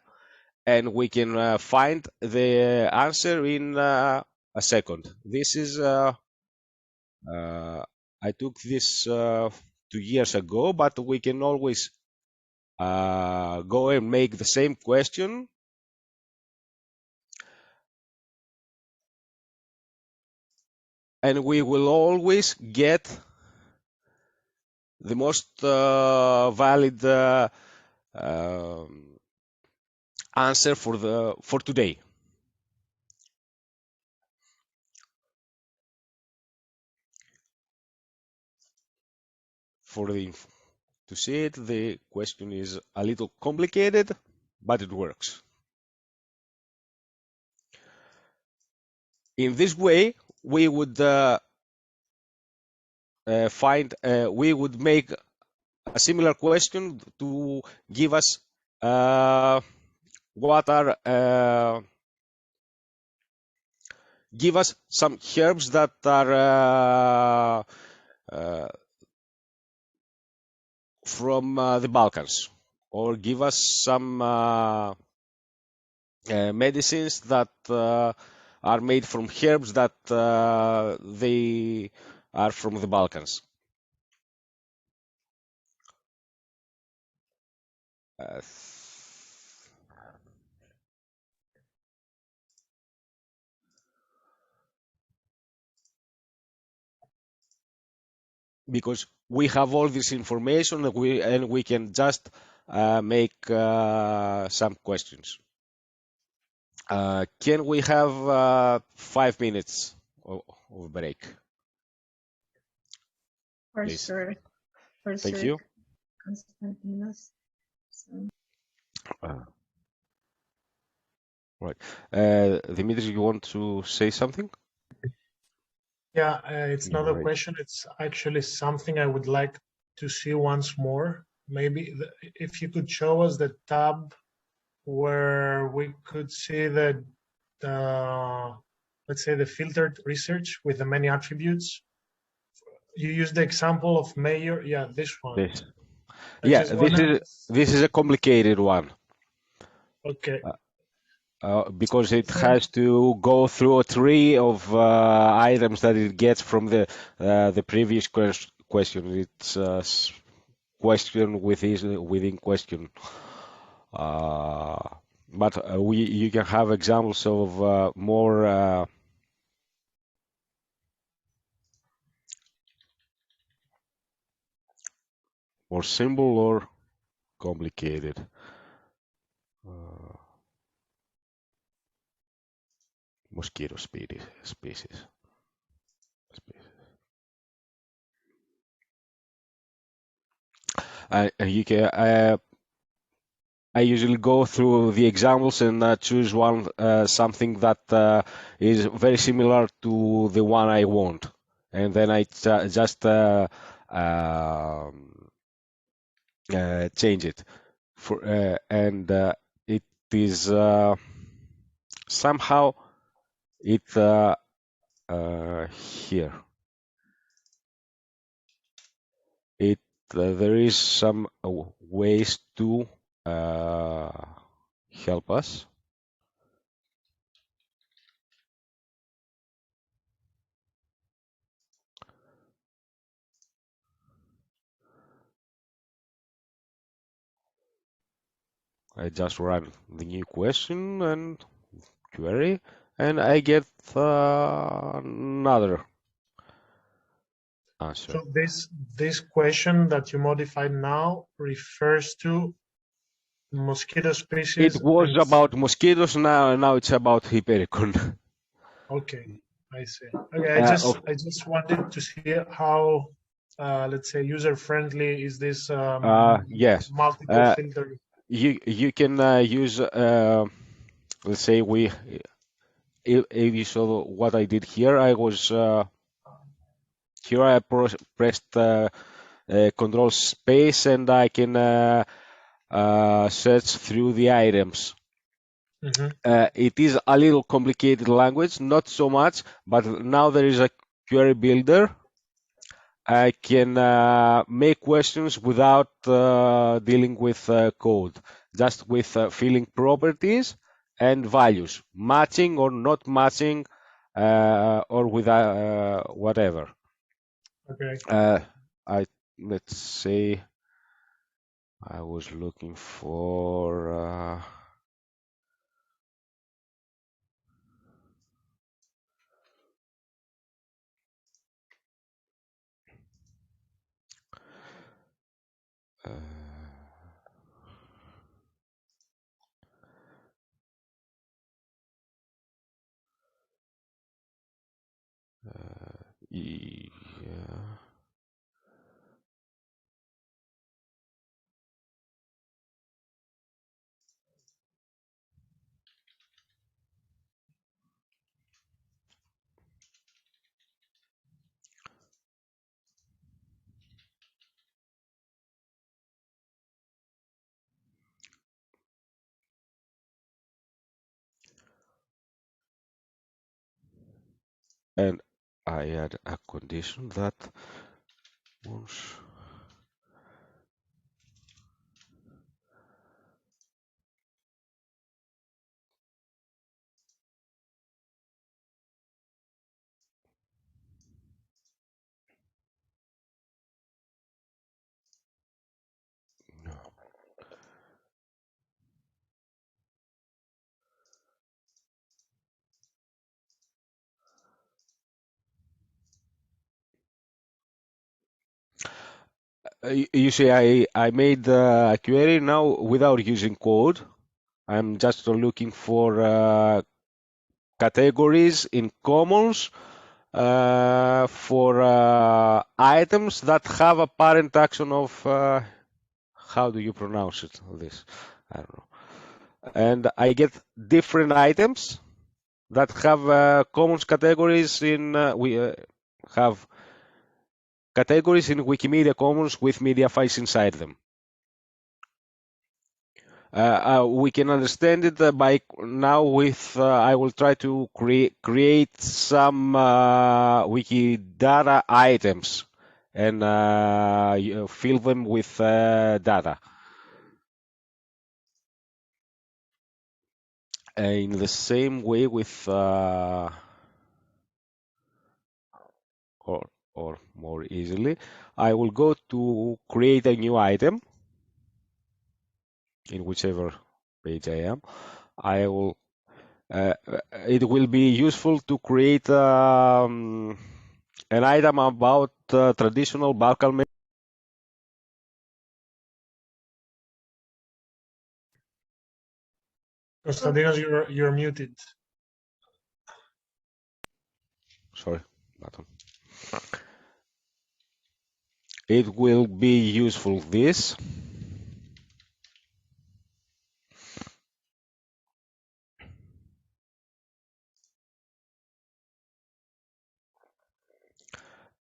and we can find the answer in a second. This is I took this 2 years ago, but we can always go and make the same question and we will always get the most valid answer for today. To see it, the question is a little complicated, but it works. In this way, we would we would make a similar question to give us give us some herbs that are from the Balkans, or give us some medicines that are made from herbs that they are from the Balkans. Uh, because we have all this information and we can just make some questions. Can we have 5 minutes of break? For Please. sure. For Thank sure. you. Konstantinos. So. Right. Dimitri, you want to say something? Yeah, it's not a Right. question. It's actually something I would like to see once more. Maybe if you could show us the tab where we could see the, let's say, the filtered research with the many attributes. You used the example of mayor. Yeah, this one. This. Yeah, this is a complicated one. Okay. Because it has to go through a tree of items that it gets from the previous question. It's question within question. But you can have examples of more simple or complicated. Mosquito species. You can. I usually go through the examples and choose one something that is very similar to the one I want, and then I just change it and it is somehow it here it there is some ways to help us. I just run the new question and query, and I get another answer. So this question that you modified now refers to mosquito species. It was about mosquitoes. Now it's about Hypericon. Okay, I see. Okay, I just wanted to see how, let's say, user friendly is this yes. multiple filter. You can use let's say if you saw what I did here, I was here I pressed control space and I can search through the items. It is a little complicated language, not so much, but now there is a query builder. I can make questions without dealing with code, just with filling properties and values, matching or not matching, or with whatever. Okay. Let's say I was looking for yeah. And I add a condition that once you see, I made a query now without using code. I'm just looking for categories in Commons for items that have a parent action of how do you pronounce it? This I don't know. And I get different items that have Commons categories in we have categories in Wikimedia Commons with media files inside them. We can understand it by now with I will try to create some Wikidata items and fill them with data. In the same way with or more easily, I will go to create a new item in whichever page I am. I will. It will be useful to create an item about traditional Balkan. Konstantinos, you're muted. Sorry, button. It will be useful this.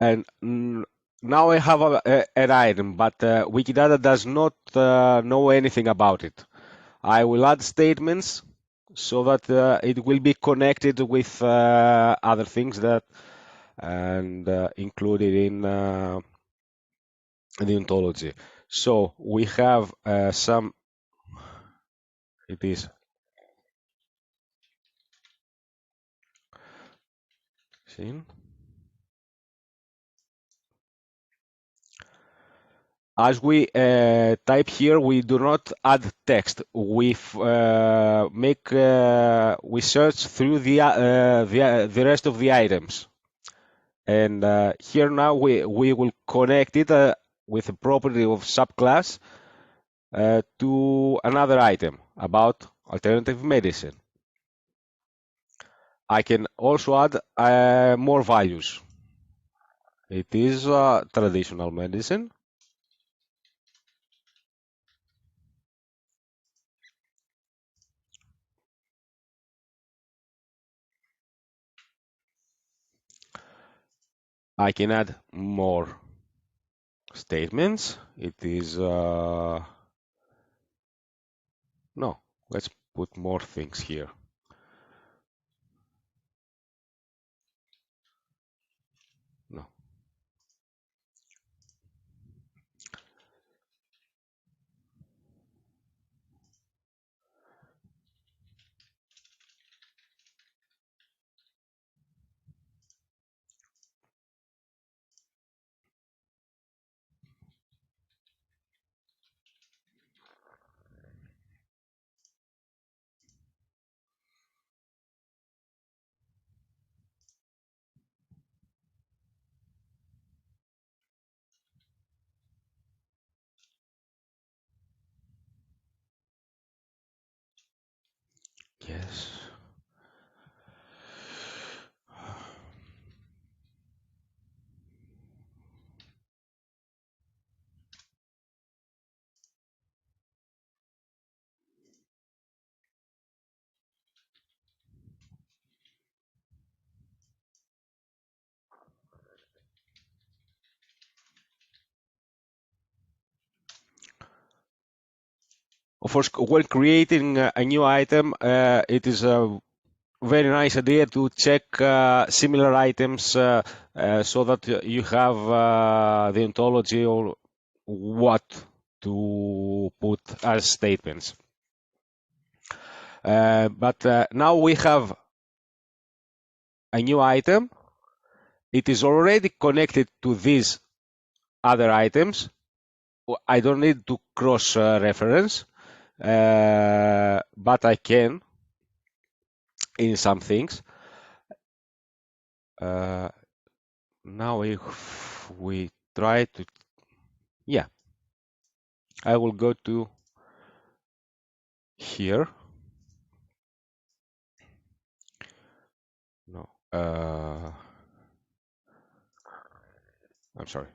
And now I have an item, but Wikidata does not know anything about it. I will add statements so that it will be connected with other things that and included in the ontology. So we have some. It is. Seen. As we type here, we do not add text. We we search through the rest of the items, and here now we will connect it with a property of subclass to another item about alternative medicine. I can also add more values. It is traditional medicine. I can add more statements. It is no. Let's put more things here. No. Yes. Of course, when creating a new item, it is a very nice idea to check similar items so that you have the ontology or what to put as statements. But now we have a new item. It is already connected to these other items. I don't need to cross-reference, but I can in some things. Now if we try to Yeah, I will go to here. No, I'm sorry.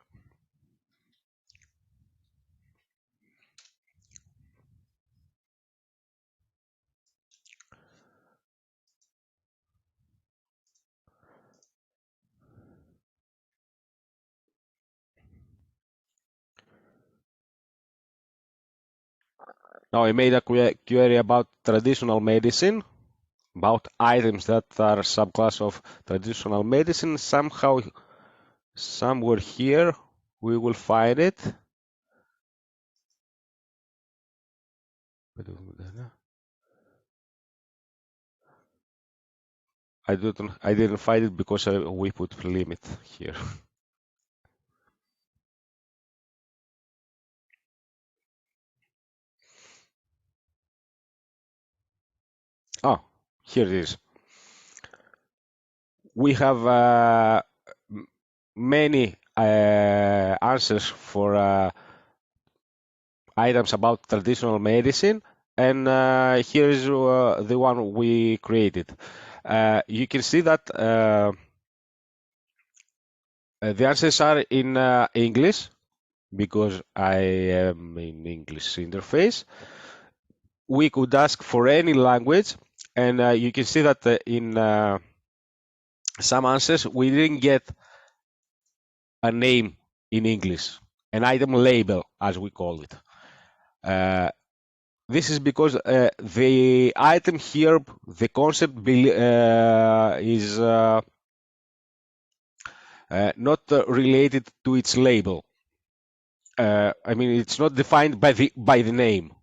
Now I made a query about traditional medicine, about items that are subclass of traditional medicine. Somehow, somewhere here, we will find it. I didn't find it because we put limit here. Oh, here it is. We have many answers for items about traditional medicine, and here is the one we created. You can see that the answers are in English, because I am in English interface. We could ask for any language, and you can see that in some answers we didn't get a name in English, an item label, as we call it. This is because the item here, the concept is not related to its label. I mean, it's not defined by the name.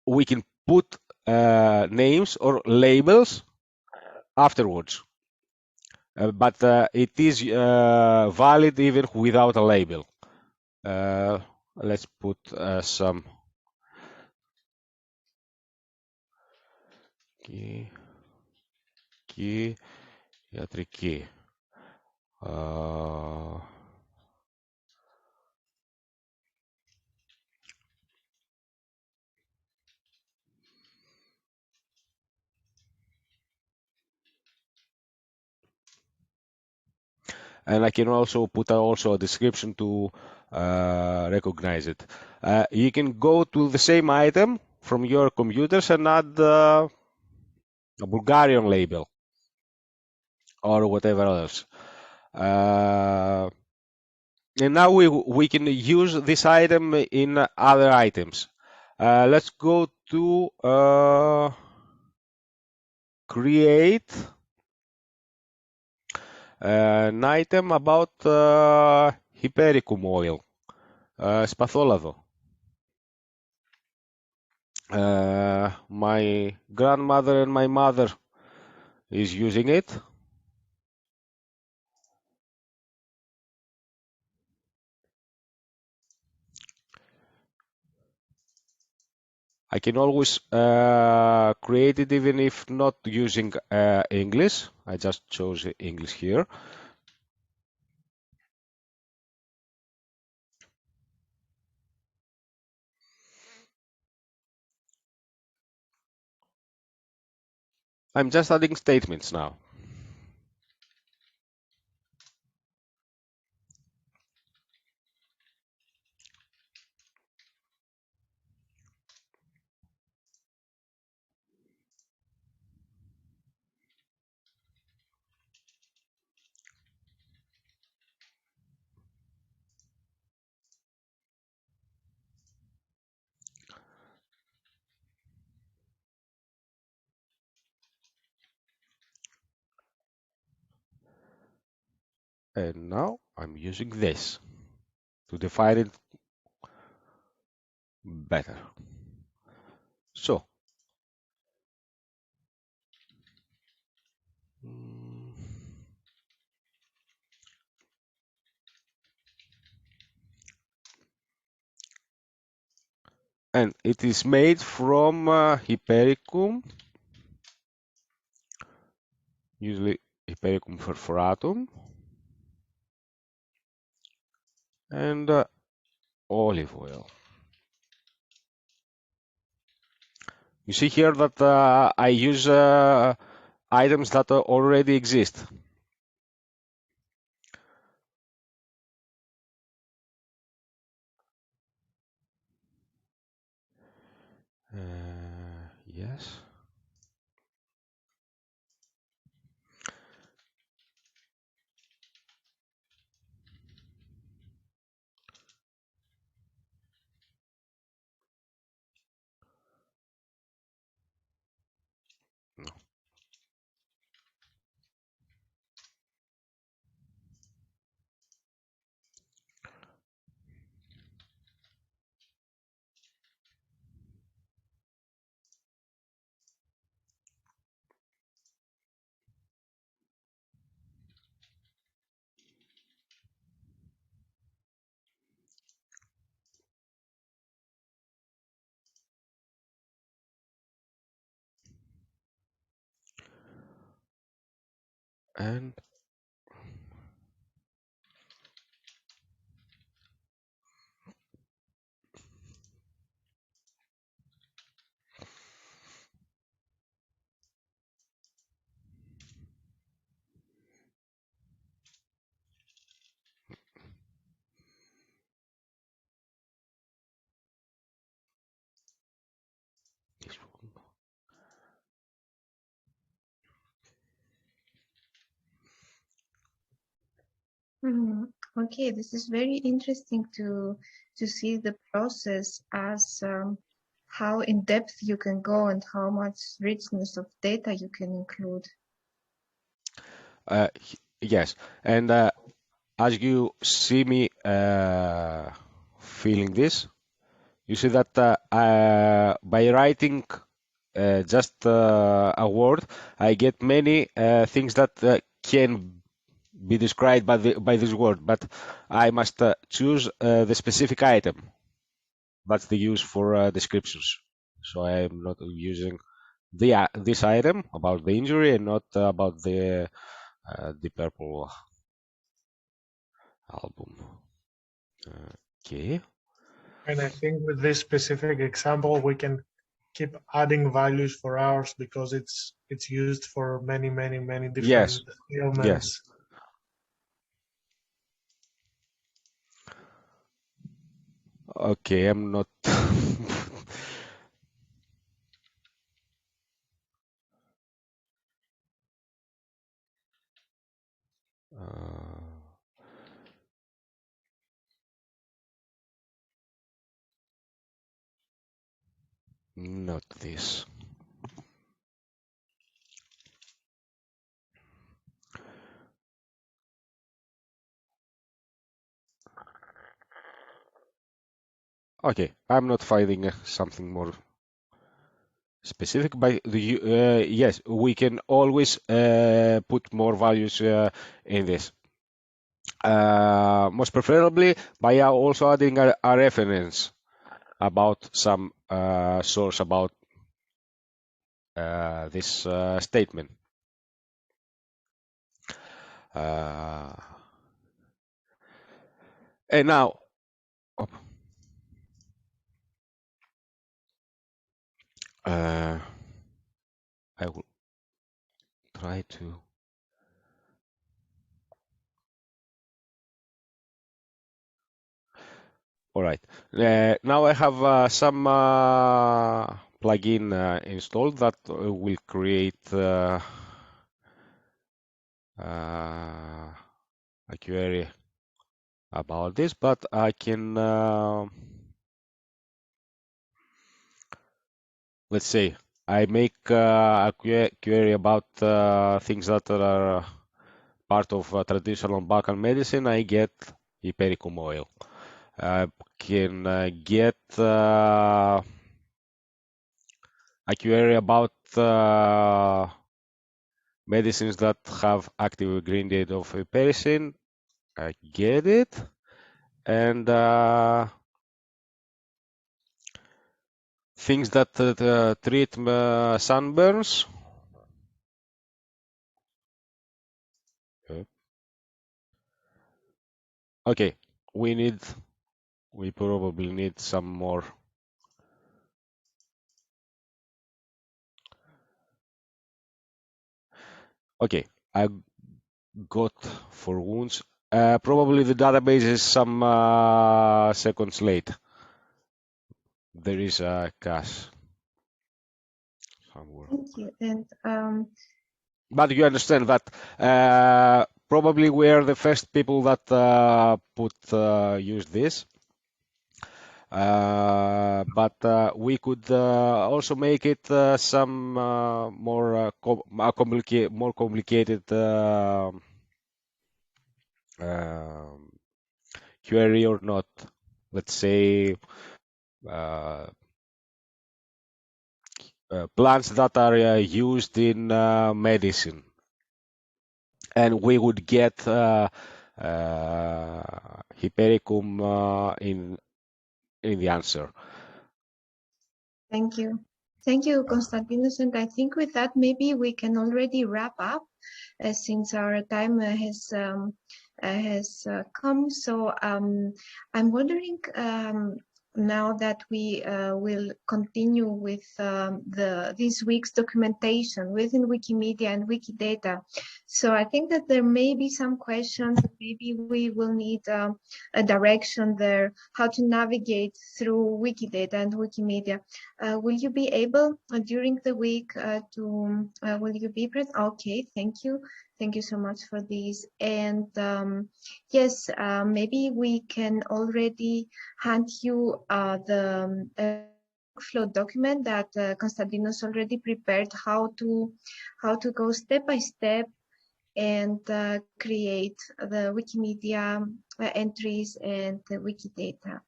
We can put names or labels afterwards, but it is valid even without a label. Let's put some key iatρική. And I can also put a description to recognize it. You can go to the same item from your computers and add a Bulgarian label or whatever else. And now we can use this item in other items. Let's go to create an item about hypericum oil, spathólαδο. My grandmother and my mother is using it. I can always create it even if not using English. I just chose English here. I'm just adding statements now. And now I'm using this to define it better. So, and it is made from Hypericum, usually Hypericum perforatum. and olive oil. You see here that I use items that already exist. Yes. No. And this one. Okay, this is very interesting to see the process as how in depth you can go and how much richness of data you can include. Yes, and as you see me feeling this, you see that by writing just a word, I get many things that can be described by this word, but I must choose the specific item. That's the use for descriptions. So I am not using this item about the injury and not about the purple album. Okay. And I think with this specific example, we can keep adding values for hours because it's used for many different Yes. ailments. Okay, I'm not. Not this. Okay, I'm not finding something more specific. By the yes, we can always put more values in this. Most preferably by also adding a reference about some source about this statement. And now, I will try to. All right. Now I have some plugin installed that will create a query about this, but I can, let's say, I make a query about things that are part of traditional Balkan medicine. I get hypericum oil. I can get a query about medicines that have active ingredient of hypericin. I get it. And things that treat sunburns. Okay, we probably need some more. Okay, I got for wounds. Probably the database is some seconds late. There is a cache somewhere. Thank you. And But you understand that probably we are the first people that use this. But we could also make it some more complicated query or not. Let's say plants that are used in medicine, and we would get Hypericum in the answer. thank you. Thank you, Konstantinos. And I think with that, maybe we can already wrap up since our time has come. So I'm wondering now that we will continue with this week's documentation within Wikimedia and Wikidata. So I think that there may be some questions. Maybe we will need a direction there, how to navigate through Wikidata and Wikimedia. Will you be able during the week will you be present? Okay, thank you. Thank you so much for this. And yes, maybe we can already hand you the workflow document that Konstantinos already prepared, how to go step by step and create the Wikimedia entries and the Wikidata.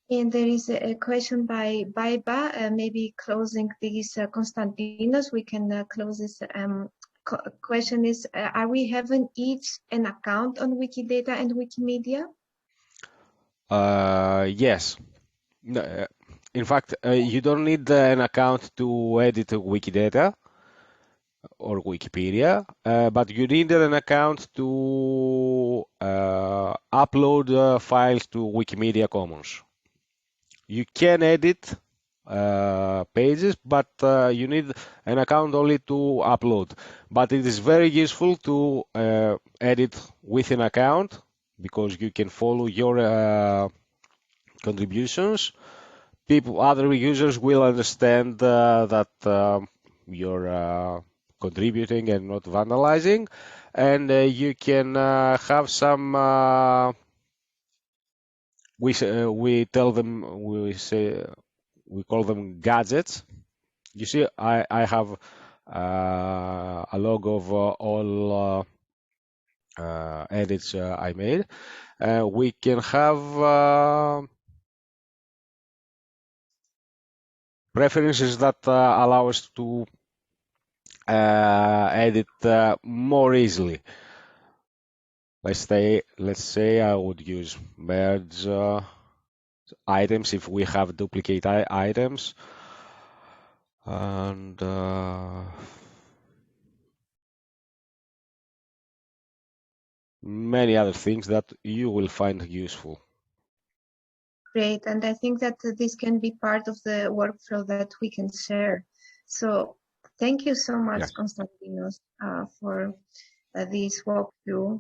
And there is a question by Baiba, maybe closing this, Konstantinos, we can close this. Question is, are we having each an account on Wikidata and Wikimedia? Yes. In fact, you don't need an account to edit Wikidata or Wikipedia, but you need an account to upload files to Wikimedia Commons. You can edit pages, but you need an account only to upload. But it is very useful to edit with an account because you can follow your contributions. Other users will understand that you're contributing and not vandalizing, and you can have some. We tell them, we call them gadgets. You see, I have a log of all edits I made. We can have preferences that allow us to edit more easily. Let's say I would use merge items if we have duplicate items, and many other things that you will find useful. Great, and I think that this can be part of the workflow that we can share. So thank you so much, yes, Konstantinos, for this walkthrough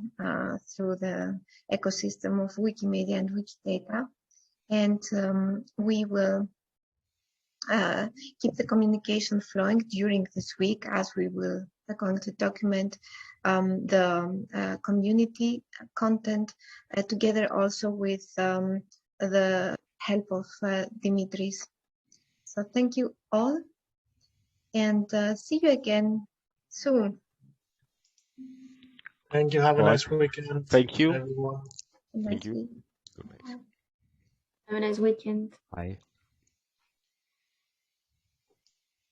through the ecosystem of Wikimedia and Wikidata. And we will keep the communication flowing during this week as we will going to document the community content together also with the help of Dimitris. So thank you all and see you again soon. Thank you. Have a nice weekend. Thank you. Everyone. Thank you. Have a nice weekend. Bye.